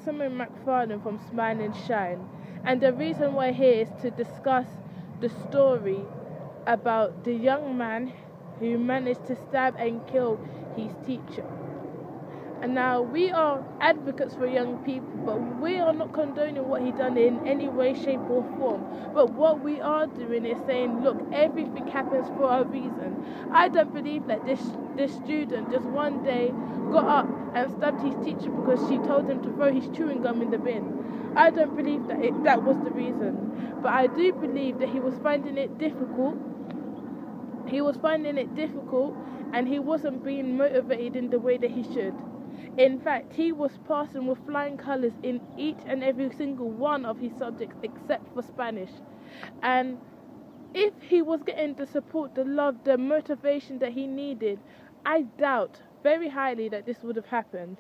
Simon McFarlane from SmileNShine, and the reason we're here is to discuss the story about the young man who managed to stab and kill his teacher. And now, we are advocates for young people, but we are not condoning what he done in any way, shape or form. But what we are doing is saying, look, everything happens for a reason. I don't believe that this student just one day got up and stabbed his teacher because she told him to throw his chewing gum in the bin. I don't believe that that was the reason. But I do believe that he was finding it difficult. He was finding it difficult, and he wasn't being motivated in the way that he should. In fact, he was passing with flying colours in each and every single one of his subjects except for Spanish. And if he was getting the support, the love, the motivation that he needed, I doubt very highly that this would have happened.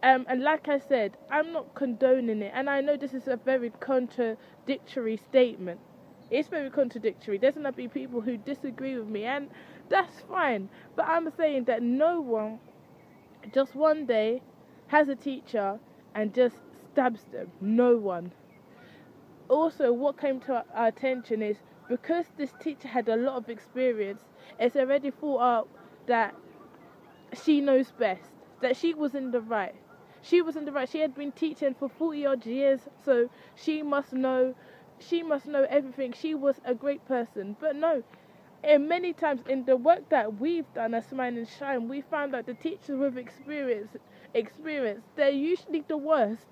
And like I said, I'm not condoning it, and I know this is a very contradictory statement. It's very contradictory. There's going to be people who disagree with me, and that's fine. But I'm saying that no one just one day has a teacher and just stabs them. No one. Also, what came to our attention is because this teacher had a lot of experience, it's already thought out that she knows best, that she was in the right. She was in the right. She had been teaching for 40 odd years, so she must know everything. She was a great person. But no, and many times in the work that we've done as SmileNShine, we found that the teachers with experience, they're usually the worst.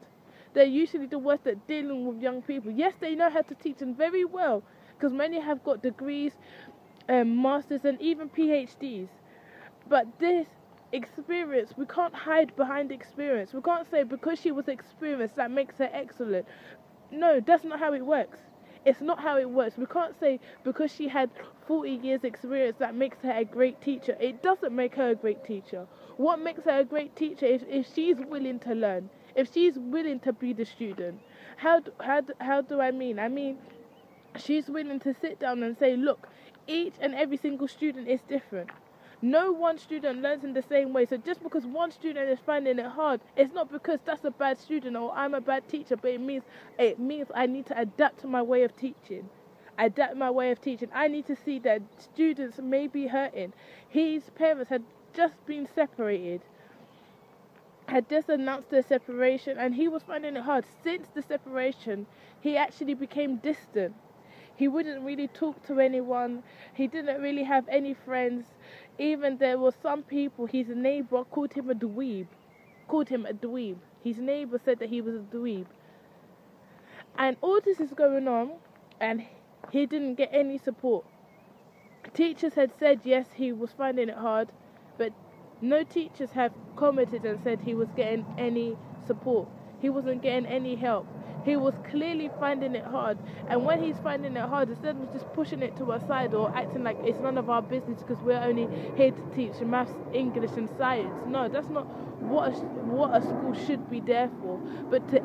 They're usually the worst at dealing with young people. Yes, they know how to teach them very well, because many have got degrees, masters, and even PhDs. But this experience, we can't hide behind experience. We can't say because she was experienced that makes her excellent. No, that's not how it works. It's not how it works. We can't say because she had 40 years experience that makes her a great teacher. It doesn't make her a great teacher. What makes her a great teacher is if she's willing to learn, if she's willing to be the student. How do I mean? I mean, she's willing to sit down and say, look, each and every single student is different. No one student learns in the same way. So just because one student is finding it hard, it's not because that's a bad student or I'm a bad teacher, but it means I need to adapt to my way of teaching. I need to see that students may be hurting. His parents had just been separated, had just announced their separation, and he was finding it hard. Since the separation, he actually became distant. He wouldn't really talk to anyone. He didn't really have any friends. Even there were some people, his neighbor called him a dweeb. His neighbor said that he was a dweeb. And all this is going on, and he didn't get any support. Teachers had said, yes, he was finding it hard, but no teachers have commented and said he was getting any support. He wasn't getting any help. He was clearly finding it hard, and when he's finding it hard, instead of just pushing it to a side or acting like it's none of our business because we're only here to teach maths, English and science. No, that's not what a school should be there for, but to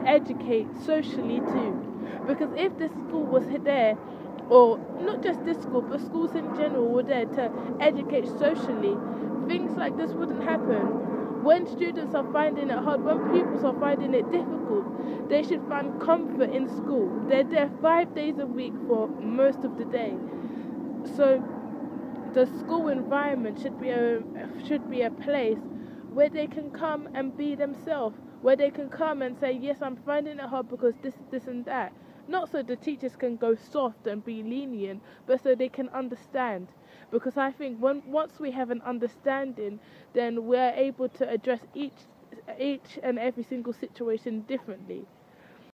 educate socially too. Because if this school was there, or not just this school, but schools in general were there to educate socially, things like this wouldn't happen. When students are finding it hard, when pupils are finding it difficult, they should find comfort in school. They're there 5 days a week for most of the day. So the school environment should be a place where they can come and be themselves, where they can come and say, yes, I'm finding it hard because this and that. Not so the teachers can go soft and be lenient, but so they can understand. Because I think once we have an understanding, then we're able to address each and every single situation differently.